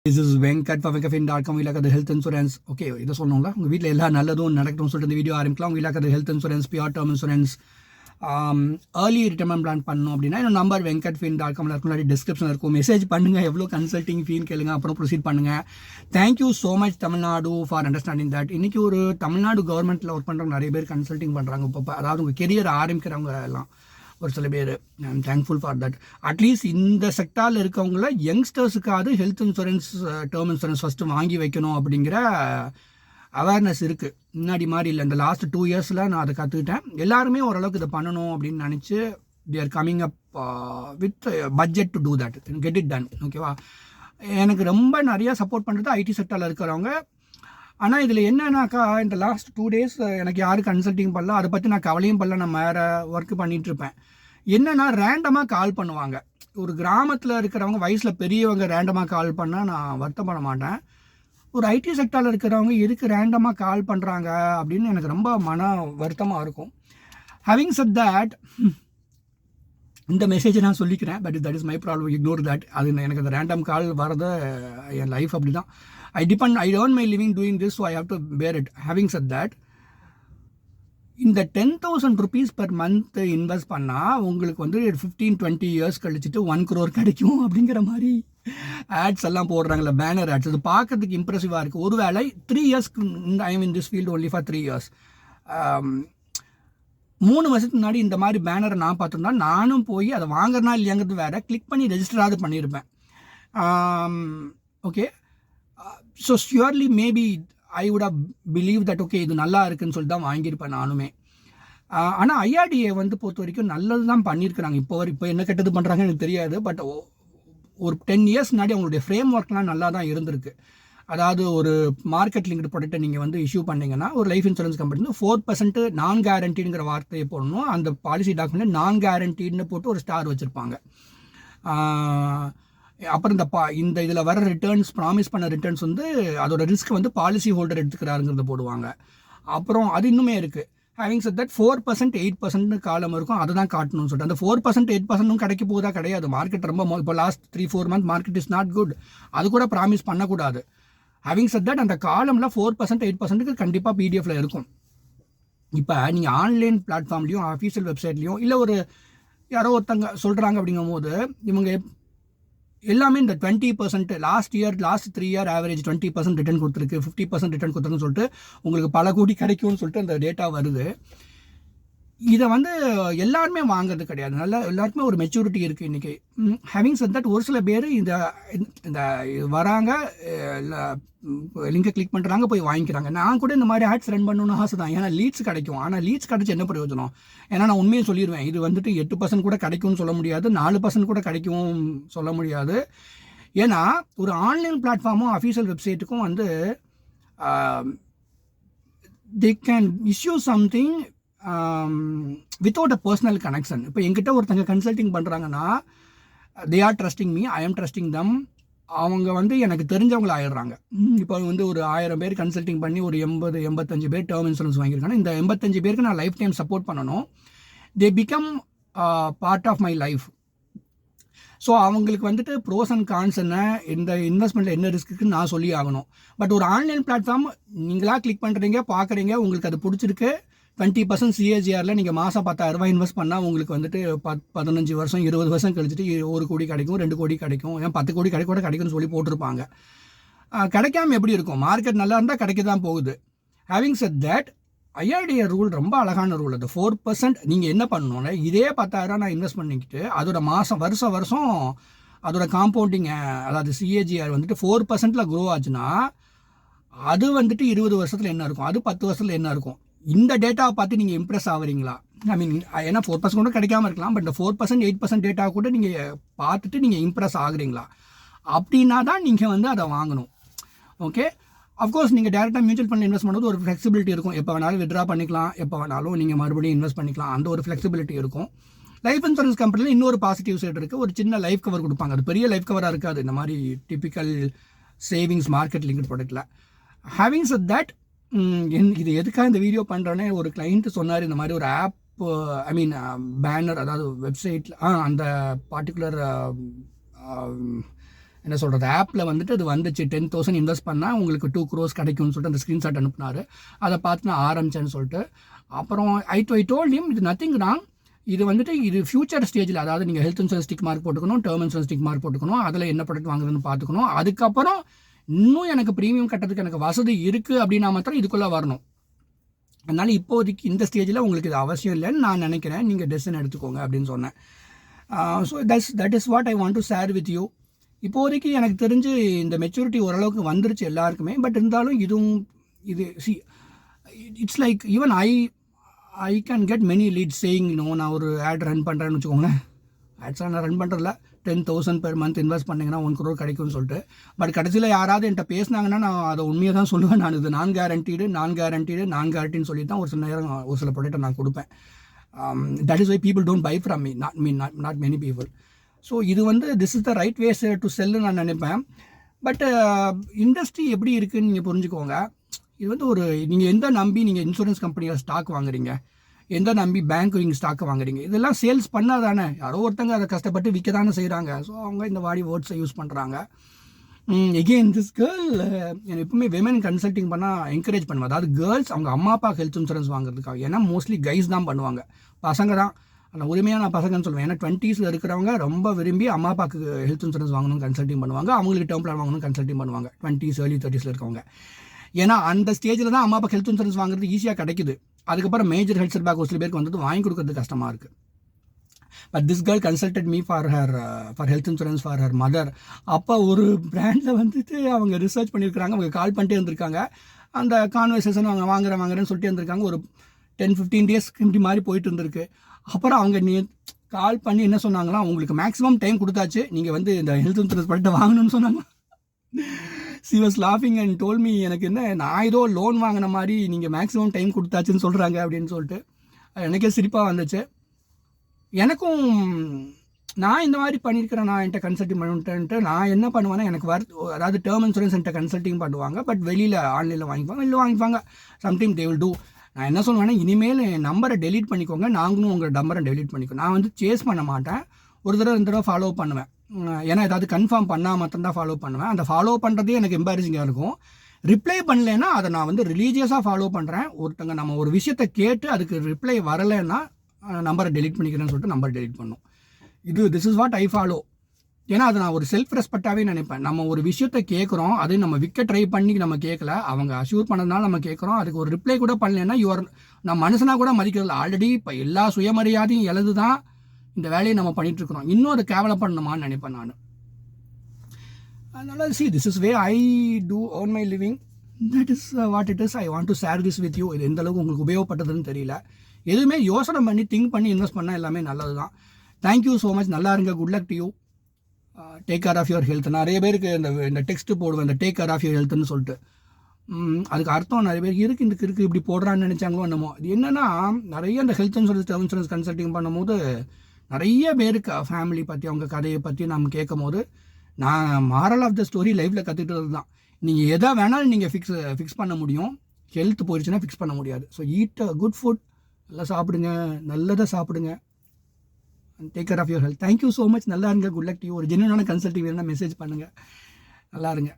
This is Venkat for Venkafin.com. We look at the health insurance. Okay, இதை சொன்னோம்ல உங்கள் வீட்டில் எல்லா நல்லதும் நடக்கணும்னு சொல்லிட்டு இந்த வீடியோ ஆரம்பிக்கலாம். We look at the health insurance, pure term insurance, early retirement plan பண்ணணும் அப்படின்னா என்னோட நம்பர் Venkatfin.comல இருக்கும், இல்லாட்டி டிஸ்கிரிப்ஷனில் இருக்கும். மெசேஜ் பண்ணுங்கள், எவ்வளோ கன்சல்ட்டிங் ஃபீன்னு கேளுங்க, அப்புறம் ப்ரொசீட் பண்ணுங்கள். Thank you so much Tamil Nadu for understanding that. இன்றைக்கி ஒரு தமிழ்நாடு கவர்மெண்ட்டில் ஒர்க் பண்ணுறவங்க நிறைய பேர் கன்சல்ட்டிங் பண்ணுறாங்க. இப்போ அதாவது உங்கள் கெரியர் ஆரம்பிக்கிறவங்க எல்லாம் ஒரு சில பேர். I am thankful for that. At least இந்த செக்டாரில் இருக்கவங்கள யங்ஸ்டர்ஸுக்காவது health insurance, term insurance first வாங்கி வைக்கணும் அப்படிங்கிற அவேர்னஸ் இருக்குது. முன்னாடி மாதிரி இல்லை. இந்த லாஸ்ட் 2 இயர்ஸில் நான் அதை கற்றுக்கிட்டேன். எல்லாருமே ஓரளவுக்கு இதை பண்ணணும் அப்படின்னு நினச்சி they are coming up with budget to do that, get it done. ஓகேவா? எனக்கு ரொம்ப நிறையா சப்போர்ட் பண்ணுறது ஐடி செக்டாரில் இருக்கிறவங்க. ஆனால் இதில் என்னன்னாக்கா, இந்த லாஸ்ட் 2 days எனக்கு யாரும் கன்சல்ட்டிங் பண்ணல, அதை பற்றி நான் கவலையும் பண்ணல, நான் வேறு ஒர்க்கு பண்ணிகிட்ருப்பேன். என்னென்னா ரேண்டமாக கால் பண்ணுவாங்க. ஒரு கிராமத்தில் இருக்கிறவங்க, வயசில் பெரியவங்க ரேண்டமாக கால் பண்ணால் நான் வருத்தப்பட மாட்டேன். ஒரு ஐடி செக்டாரில் இருக்கிறவங்க எதுக்கு ரேண்டமாக கால் பண்ணுறாங்க அப்படின்னு எனக்கு ரொம்ப மன வருத்தமாக இருக்கும். ஹேவிங் செட் தட், இந்த மெசேஜை நான் சொல்லிக்கிறேன். But that is my problem, ignore that. அது எனக்கு அந்த ரேண்டம் கால் வரது என் லைஃப் அப்படி தான். I earn my living doing this, so I have to bear it. Having said that, இந்த 10,000 rupees per month இன்வெஸ்ட் பண்ணால் உங்களுக்கு வந்து 15-20 years கழிச்சுட்டு 1 crore கிடைக்கும் அப்படிங்கிற மாதிரி ஆட்ஸ் எல்லாம் போடுறாங்களே, பேனர் ஆட்ஸ். அது பார்க்கறதுக்கு இம்ப்ரெசிவாக இருக்குது. ஒரு வேளை 3 years, I am in this field only for 3 years. 3 வருஷத்துக்கு முன்னாடி இந்த மாதிரி பேனரை நான் பார்த்துருந்தா நானும் போய் அதை வாங்குறனா இல்லையாங்கிறது வேறு, கிளிக் பண்ணி ரெஜிஸ்டராவது பண்ணியிருப்பேன். Okay, so surely maybe I would have believe that okay இது நல்லா இருக்குன்னு சொல்லிட்டு தான் வாங்கியிருப்பேன் நானுமே. ஆனால் ஐஆர்டிஏ வந்து பொறுத்த வரைக்கும் நல்லது தான் பண்ணியிருக்கிறாங்க. இப்போ என்ன கெட்டது பண்ணுறாங்கன்னு எனக்கு தெரியாது. பட் ஒரு 10 years முன்னாடி அவங்களுடைய ஃப்ரேம் ஒர்க்லாம் நல்லா தான் இருந்திருக்கு. அதாவது ஒரு மார்க்கெட் லிங்க்டு ப்ராடக்ட்டை நீங்கள் வந்து இஷ்யூ பண்ணிங்கன்னா, ஒரு லைஃப் இன்சூரன்ஸ் கம்பெனி 4% நான் கேரண்டீடுங்கிற வார்த்தையை போடணும். அந்த பாலிசி டாக்குமெண்ட் நான் கேரண்டீடுன்னு போட்டு ஒரு ஸ்டார் வச்சுருப்பாங்க. அப்புறம் இந்த இதில் வர ரிட்டர்ன்ஸ், ப்ராமிஸ் பண்ண ரிட்டர்ன்ஸ் வந்து அதோட ரிஸ்க் வந்து பாலிசி ஹோல்டர் எடுத்துக்கிறாருங்கிறத போடுவாங்க. அப்புறம் அது இன்னுமே இருக்குது. ஹேவிங் செட் தட் 4%, 8% காலம் இருக்கும், அதை தான் காட்டணும்னு சொல்லிட்டு. அந்த 4%, 8% கிடைக்க போகுதா? கிடையாது. மார்க்கெட் ரொம்ப இப்போ last 3-4 months market is not good. அது கூட ப்ராமிஸ் பண்ணக்கூடாது. ஹேவிங் செட் தட் அந்த காலமில் 4%, 8% கண்டிப்பாக பிடிஎஃப்ல இருக்கும். இப்போ நீங்கள் ஆன்லைன் பிளாட்ஃபார்ம்லேயும் அஃபீஷியல் வெப்சைட்லேயும் இல்லை ஒரு யாரோ ஒருத்தங்க சொல்கிறாங்க அப்படிங்கும் போது இவங்க எல்லாமே இந்த 20% லாஸ்ட் 3 year ஆவரேஜ் 20% ரிட்டர்ன் கொடுத்துருக்கு, 50% ரிட்டர்ன் கொடுத்துருக்குன்னு சொல்லிட்டு உங்களுக்கு பல கோடி கிடைக்கும்னு சொல்லிட்டு அந்த டேட்டா வருது. இதை வந்து எல்லாருமே வாங்குறது கிடையாது. எல்லாருக்குமே ஒரு மெச்சூரிட்டி இருக்குது இன்றைக்கி. ஹேவிங் செட் தட் ஒரு சில பேர் இந்த வராங்க, லிங்கை கிளிக் பண்ணுறாங்க, போய் வாங்கிக்கிறாங்க. நான் கூட இந்த மாதிரி ஆட்ஸ் ரன் பண்ணணும்னு ஆசை தான். ஏன்னா லீட்ஸ் கிடைக்கும். ஆனால் லீட்ஸ் கிடைச்சி என்ன பிரயோஜனம்? ஏன்னா நான் உண்மையை சொல்லிடுவேன், இது வந்துட்டு 8% கூட கிடைக்கும்னு சொல்ல முடியாது, 4% கூட கிடைக்கும் சொல்ல முடியாது. ஏன்னா ஒரு ஆன்லைன் பிளாட்ஃபார்மும் அஃபீஷியல் வெப்சைட்டுக்கும் வந்து they can issue something without a personal connection. இப்போ என்கிட்ட ஒருத்தங்க கன்சல்ட்டிங் பண்ணுறாங்கன்னா, they are trusting me, I am trusting them. அவங்க வந்து எனக்கு தெரிஞ்சவங்கள ஆயிடுறாங்க. இப்போ வந்து ஒரு 1000 பேர் கன்சல்ட்டிங் பண்ணி ஒரு 80-85 பேர் டேர்ம் இன்சூரன்ஸ் வாங்கியிருக்காங்க. இந்த 85 பேருக்கு நான் லைஃப் டைம் சப்போர்ட் பண்ணணும். they become part of my life. So அவங்களுக்கு வந்துட்டு ப்ரோஸ் அண்ட் கான்ஸ் என்ன, இந்த இன்வெஸ்ட்மெண்ட்டில் என்ன ரிஸ்க்குன்னு நான் சொல்லி ஆகணும். பட் ஒரு ஆன்லைன் பிளாட்ஃபார்ம் நீங்களாக கிளிக் பண்ணுறீங்க, பார்க்குறீங்க, உங்களுக்கு அது பிடிச்சிருக்கு, 20% சிஏஜிஆரில் நீங்கள் மாதம் 10,000 ரூபாய் இன்வெஸ்ட் பண்ணால் உங்களுக்கு வந்துட்டு 15 வருஷம் 20 வருஷம் கழிச்சிட்டு 1 கோடி கிடைக்கும், 2 கோடி கிடைக்கும், ஏன் 10 கோடி கூட கிடைக்கும்னு சொல்லி போட்டிருப்பாங்க. கிடைக்காம எப்படி இருக்கும்? மார்க்கெட் நல்லா இருந்தால் கிடைக்க தான் போகுது. Having said that, IRDA rule ரொம்ப அழகான ரூல். அது 4% நீங்கள் என்ன பண்ணணும்னா, இதே 10,000 நான் இன்வெஸ்ட் பண்ணிக்கிட்டு அதோட வருஷம் அதோட காம்பவுண்டிங், அதாவது சிஏஜிஆர் வந்துட்டு 4%ல் க்ரோ ஆச்சுன்னா அது வந்துட்டு 20 வருஷத்தில் என்ன இருக்கும், அது 10 வருஷத்தில் என்ன இருக்கும்? இந்த டேட்டாவை பார்த்து நீங்கள் இம்ப்ரெஸ் ஆகுறீங்களா? ஐ மீன், ஏன்னா 4% கூட கிடைக்காம இருக்கலாம், பட் இந்த 4%, 8% டேட்டா கூட நீங்கள் பார்த்துட்டு நீங்கள் இம்ப்ரெஸ் ஆகுறீங்களா? அப்படின்னா தான் நீங்கள் வந்து அதை வாங்கணும். ஓகே, அஃப்கோர்ஸ் நீங்கள் டேரெக்டாக மியூச்சுவல் ஃபண்ட் இன்வெஸ்ட் பண்ணுறது ஒரு ஃப்ளெக்சிபிலிட்டி இருக்கும். எப்போ வேணாலும் வித்ட்ரா பண்ணிக்கலாம், எப்போ வேணாலும் நீங்கள் மறுபடியும் இன்வெஸ்ட் பண்ணிக்கலாம், அந்த ஒரு ஃப்ளெக்சிபிலிட்டி இருக்கும். லைஃப் இன்சூரன்ஸ் கம்பெனியில் இன்னொரு பாசிட்டிவ் சைடு இருக்குது. ஒரு சின்ன லைஃப் கவர் கொடுப்பாங்க. அது பெரிய லைஃப் கவராக இருக்காது, இந்த மாதிரி டிப்பிக்கல் சேவிங்ஸ் மார்க்கெட் லிங்க்டு ப்ராடக்ட்டில். ஹேவிங் செட் தட், இது எதுக்காக இந்த வீடியோ பண்ணுறேன்னே ஒரு கிளைண்ட்டு சொன்னார். இந்த மாதிரி ஒரு ஆப், ஐ மீன் பேனர், அதாவது வெப்சைட்டில் அந்த பர்டிகுலர் என்ன சொல்கிறது, ஆப்பில் வந்துட்டு அது வந்துச்சு 10,000 இன்வெஸ்ட் பண்ணால் உங்களுக்கு 2 crores கிடைக்கும்னு சொல்லிட்டு அந்த ஸ்க்ரீன்ஷாட் அனுப்புனார். அதை பார்த்து நான் ஆரம்பித்தேன்னு சொல்லிட்டு அப்புறம் ஐ டோல்ட் ஹிம் இது நத்திங் ராங், இது வந்துட்டு இது ஃபியூச்சர் ஸ்டேஜில், அதாவது நீங்கள் ஹெல்த் இன்சூரன்ஸ் டிக் மார்க் போட்டுக்கணும், டேர்ம் இன்சூரன்ஸ் டிக் மார்க் போட்டுக்கணும், அதில் என்ன ப்ராடக்ட் வாங்குறதுன்னு பார்த்துக்கணும். அதுக்கப்புறம் இன்னும் எனக்கு ப்ரீமியம் கட்டுறதுக்கு எனக்கு வசதி இருக்குது அப்படின்னா மாத்திரம் இதுக்குள்ளே வரணும். அதனால் இப்போதைக்கு இந்த ஸ்டேஜில் உங்களுக்கு இது அவசியம் இல்லைன்னு நான் நினைக்கிறேன், நீங்கள் டெசிஷன் எடுத்துக்கோங்க அப்படின்னு சொன்னேன். So that is what I want to share with you. இப்போதைக்கு எனக்கு தெரிஞ்சு இந்த மெச்சூரிட்டி ஓரளவுக்கு வந்துருச்சு எல்லாருக்குமே. பட் இருந்தாலும் இதுவும் இது it's like even I can get many leads saying நான் ஒரு ஆட் ரன் பண்ணுறேன்னு வச்சுக்கோங்க. ஆட்ஸ்லாம் நான் ரன் பண்ணுறதில்ல, 10,000 per month இன்வெஸ்ட் பண்ணிங்கன்னா 1 crore கிடைக்கும்னு சொல்லிட்டு. பட் கடைசியில் யாராவது என்கிட்ட பேசினாங்கன்னா நான் அதை உண்மையை தான் சொல்லுவேன். நான் இது நான் கேரண்டின்னு சொல்லி தான் ஒரு சில நேரம் ஒரு சில ப்ராடக்ட்டை நான் கொடுப்பேன். That is why people don't buy from me, not many people. So இது வந்து this is the right ways to செல்லுன்னு நான் நினைப்பேன். பட் இண்டஸ்ட்ரி எப்படி இருக்குதுன்னு நீங்கள் புரிஞ்சுக்கோங்க. இது வந்து ஒரு நீங்கள் எந்த நம்பி நீங்கள் இன்சூரன்ஸ் கம்பெனியில் ஸ்டாக் வாங்குறீங்க, எந்த நம்பி பேங்க் நீங்கள் ஸ்டாக்கை வாங்குறீங்க, இதெல்லாம் சேல்ஸ் பண்ணால் தானே, யாரோ ஒருத்தங்க அதை கஷ்டப்பட்டு விற்க தானே செய்கிறாங்க. ஸோ அவங்க இந்த வாடி வேர்ட்ஸை யூஸ் பண்ணுறாங்க. எகெயின் திஸ் கேர்ள் எப்பவுமே விமன் கன்சல்ட்டிங் பண்ணால் என்கரேஜ் பண்ணுவேன். அதாவது கேர்ள்ஸ் அவங்க அம்மா அப்பா ஹெல்த் இன்சூரன்ஸ் வாங்குறதுக்காக. ஏன்னா மோஸ்ட்லி கைஸ் தான் பண்ணுவாங்க, பசங்க தான். அந்த உரிமையாக நான் பசங்கன்னு சொல்லுவேன். ஏன்னா 20s இருக்கிறவங்க ரொம்ப விரும்பி அம்மா அப்பாவுக்கு ஹெல்த் இன்சூரன்ஸ் வாங்கணும் கன்சல்ட்டிங் பண்ணுவாங்க, அவங்களுக்கு டேர்ம் பிளான் வாங்கணும் கன்சல்ட்டிங் பண்ணுவாங்க 20s early 30s இருக்கவங்க. ஏன்னா அந்த ஸ்டேஜில் தான் அம்மா அப்பா ஹெல்த் இன்சூரன்ஸ் வாங்குறது ஈஸியாக கிடைக்குது. அதுக்கப்புறம் மேஜர் ஹெல்த் செட் பேக் ஒரு சில பேருக்கு வந்துட்டு வாங்கி கொடுக்குறது கஷ்டமாக இருக்குது. But this girl consulted me for health insurance for her mother. அப்போ ஒரு பிராண்டில் வந்துட்டு அவங்க ரிசர்ச் பண்ணியிருக்கிறாங்க, அவங்க கால் பண்ணிட்டே இருந்திருக்காங்க. அந்த கான்வர்சேஷன் அவங்க வாங்குறேன்னு சொல்லிட்டு இருந்திருக்காங்க. ஒரு 10-15 days இப்படி மாதிரி போயிட்டு இருந்திருக்கு. அப்புறம் அவங்க கால் பண்ணி என்ன சொன்னாங்களா, உங்களுக்கு மேக்ஸிமம் டைம் கொடுத்தாச்சு, நீங்கள் வந்து இந்த ஹெல்த் இன்சூரன்ஸ் ப்ராடக்ட்டை வாங்கணும்னு சொன்னாங்க. she was laughing and told me, எனக்கு என்ன நான் ஏதோ லோன் வாங்கின மாதிரி நீங்கள் மேக்ஸிமம் டைம் கொடுத்தாச்சுன்னு சொல்கிறாங்க அப்படின்னு சொல்லிட்டு எனக்கே சிரிப்பாக வந்துச்சு. எனக்கும் நான் இந்த மாதிரி பண்ணியிருக்கிறேன், நான் என்கிட்ட கன்சல்ட்டிங் பண்ணிட்டேன்ட்டு நான் என்ன பண்ணுவேன்னா, எனக்கு அதாவது டேர்ம் இன்சூரன்ஸ் என்கிட்ட கன்சல்ட்டிங் பண்ணுவாங்க. பட் வெளியில் ஆன்லைனில் வாங்கிப்பாங்க சம்டைம் தே வில் டூ. நான் என்ன சொல்லுவேன்னா, இனிமேல் என் நம்பரை டெலீட் பண்ணிக்கோங்க, நாங்களும் உங்கள் நம்பரை டெலீட் பண்ணிக்கோங்க. நான் வந்து சேஸ் பண்ண மாட்டேன், ஒரு தடவை 2 தடவை ஃபாலோ பண்ணுவேன். ஏன்னா ஏதாவது கன்ஃபார்ம் பண்ணால் மட்டும்தான் ஃபாலோ பண்ணுவேன். அந்த ஃபாலோ பண்ணுறதே எனக்கு எம்பாரசிங்காக இருக்கும். ரிப்ளை பண்ணலைன்னா அதை நான் வந்து ரிலீஜியஸாக ஃபாலோ பண்ணுறேன். ஒருத்தங்க நம்ம ஒரு விஷயத்தை கேட்டு அதுக்கு ரிப்ளை வரலைன்னா நம்பரை டெலீட் பண்ணிக்கிறேன்னு சொல்லிட்டு நம்பர் டெலீட் பண்ணும். This is what I follow. ஏன்னா அது நான் ஒரு செல்ஃப் ரெஸ்பெக்டாகவே நினைப்பேன். நம்ம ஒரு விஷயத்தை கேட்குறோம், அது நம்ம விற்க ட்ரை பண்ணி நம்ம கேட்கல, அவங்க அஷ்யூர் பண்ணதுனால நம்ம கேட்குறோம். அதுக்கு ஒரு ரிப்ளை கூட பண்ணலைன்னா நம்ம மனுஷனாக கூட மதிக்கிறதில்ல. ஆல்ரெடி இப்போ எல்லா சுயமரியாதையும் எழுது தான் இந்த வேலையை நம்ம பண்ணிகிட்ருக்குறோம். இன்னும் அதை கேவலம் பண்ணணுமான்னு நினைப்பேன் நான். அதனால் this is way I do earn my living. That is what it is. I want to share this with you. இது எந்த அளவுக்கு உங்களுக்கு உபயோகப்பட்டதுன்னு தெரியல. எதுவுமே யோசனை பண்ணி திங்க் பண்ணி இன்வெஸ்ட் பண்ணால் எல்லாமே நல்லது தான். Thank you so much. நல்லா இருங்க. Good luck to you. Take care of your health. நிறைய பேருக்கு இந்த டெக்ஸ்ட்டு போடுவேன், இந்த டேக் கேர் ஆஃப் யுவர் ஹெல்த்னு சொல்லிட்டு. அதுக்கு அர்த்தம் நிறைய பேர் இருக்குது இப்படி போடுறான்னு நினச்சாங்களோ என்னமோ. அது என்னென்னா, நிறைய இந்த health insurance term insurance consulting பண்ணும்போது நிறைய பேருக்கு ஃபேமிலி பற்றி அவங்க கதையை பற்றி நம்ம கேட்கும் போது நான் மாரல் ஆஃப் த ஸ்டோரி லைஃப்பில் கற்றுக்கிட்டது தான். நீங்கள் எதை வேணாலும் நீங்கள் ஃபிக்ஸ் பண்ண முடியும், ஹெல்த் போயிடுச்சுன்னா ஃபிக்ஸ் பண்ண முடியாது. ஸோ ஈட் குட் ஃபுட், நல்லா சாப்பிடுங்க, நல்லதாக சாப்பிடுங்க. Take care of your health. Thank you so much. நல்லா இருங்க. Good luck to you. ஒரு ஜென்யூனான கன்சல்ட்டிங் வேணும்னா மெசேஜ் பண்ணுங்கள். நல்லா இருங்க.